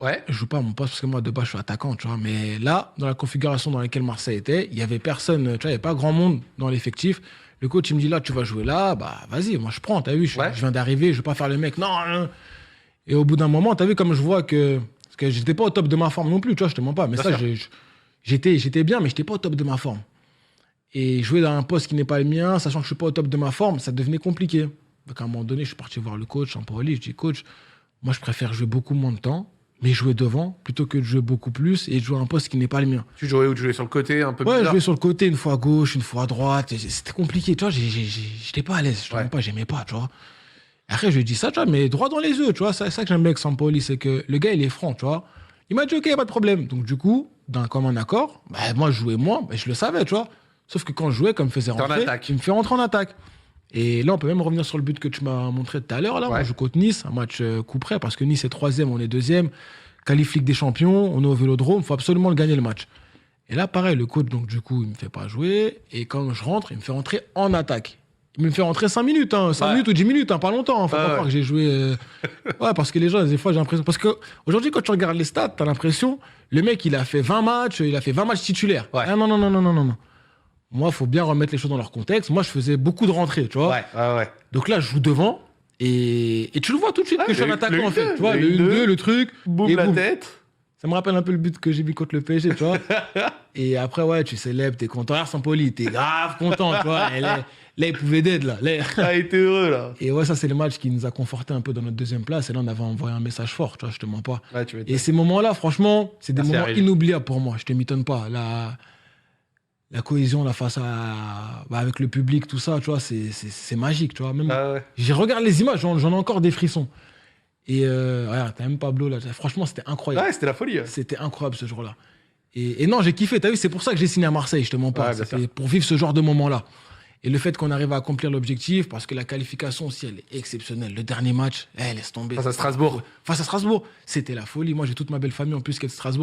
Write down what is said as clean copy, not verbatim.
Ouais. Je joue pas à mon poste parce que moi, de base, je suis attaquant, tu vois. Mais là, dans la configuration dans laquelle Marseille était, il y avait personne, tu vois, il n'y avait pas grand monde dans l'effectif. Le coach, il me dit là, tu vas jouer là, bah vas-y, moi je prends, t'as vu, Ouais. je viens d'arriver, je vais pas faire le mec, non, non. Et au bout d'un moment, t'as vu comme je vois que. Parce que j'étais pas au top de ma forme non plus, tu vois, je te mens pas. Mais Bien ça, sûr. j'étais bien, mais j'étais pas au top de ma forme. Et jouer dans un poste qui n'est pas le mien, sachant que je suis pas au top de ma forme, ça devenait compliqué. Donc à un moment donné, je suis parti voir le coach, Sampaoli, je dis coach, moi je préfère jouer beaucoup moins de temps, mais jouer devant, plutôt que de jouer beaucoup plus et de jouer un poste qui n'est pas le mien. Tu jouais où? Tu jouais sur le côté, un peu Ouais, je bizarre? jouais sur le côté, une fois à gauche, une fois à droite. C'était compliqué, tu vois, j'étais pas à l'aise, je te Ouais. mens pas, j'aimais pas, tu vois. Après, je lui ai dit ça, tu vois, mais droit dans les yeux, tu vois. C'est ça que j'aime bien avec Sampaoli, c'est que le gars, il est franc, tu vois. Il m'a dit, OK, pas de problème. Donc, du coup, d'un commun accord, bah, moi, je jouais moins, bah, je le savais, tu vois. Sauf que quand je jouais, comme il me faisait T'es en rentrer, attaque. il me fait rentrer en attaque. Et là, on peut même revenir sur le but que tu m'as montré tout à l'heure. Là, Ouais. on joue contre Nice, un match coup près, parce que Nice est troisième, on est deuxième. Qualif Ligue des Champions, on est au Vélodrome, il faut absolument le gagner le match. Et là, pareil, le coach, donc du coup, il me fait pas jouer. Et quand je rentre, il me fait rentrer en attaque. Il me fait rentrer 5 minutes, hein, 5 Ouais. minutes ou 10 minutes, hein, pas longtemps. Faut Ouais, pas ouais. croire que j'ai joué. Ouais, parce que les gens, des fois, j'ai l'impression. Parce qu'aujourd'hui, quand tu regardes les stats, t'as l'impression, le mec, il a fait 20 matchs, il a fait 20 matchs titulaires. Ouais. Ah, non, non, non, non, non, non, non. Moi, il faut bien remettre les choses dans leur contexte. Moi, je faisais beaucoup de rentrées, tu vois. Ouais, ouais, ouais. Donc là, je joue devant. Et tu le vois tout de suite Ouais, que je suis un le attaquant, en 1-2, fait. Tu vois, le le 1-2, 1-2, le truc. Boum et la boum. tête. Ça me rappelle un peu le but que j'ai vu contre le PSG, tu vois. Et après, ouais, tu célèbres, t'es content. Regarde Sampaoli, t'es grave content, tu vois. Et là, il pouvait d'être, là. Ah, il était heureux, là. Et ouais, ça, c'est le match qui nous a conforté un peu dans notre deuxième place. Et là, on avait envoyé un message fort, tu vois, je te mens pas. Ouais, tu m'étonnes. Et ces moments-là, franchement, c'est des Merci, moments Harry. inoubliables pour moi. Je te m'étonne pas. La cohésion, là, face à. Bah, avec le public, tout ça, tu vois, c'est magique, tu vois. Même, Ah ouais. je regarde les images, j'en ai encore des frissons. Et regarde, t'as même Pablo, là. Franchement, c'était incroyable. Ouais, c'était la folie. C'était incroyable ce jour-là. Et non, j'ai kiffé. T'as vu, c'est pour ça que j'ai signé à Marseille, je te mens pas. Ouais, bien C'était sûr. pour vivre ce genre de moment-là. Et le fait qu'on arrive à accomplir l'objectif, parce que la qualification aussi, elle est exceptionnelle. Le dernier match, laisse tomber. Face à Strasbourg. Face à Strasbourg, c'était la folie. Moi, j'ai toute ma belle famille en plus qui est de Strasbourg.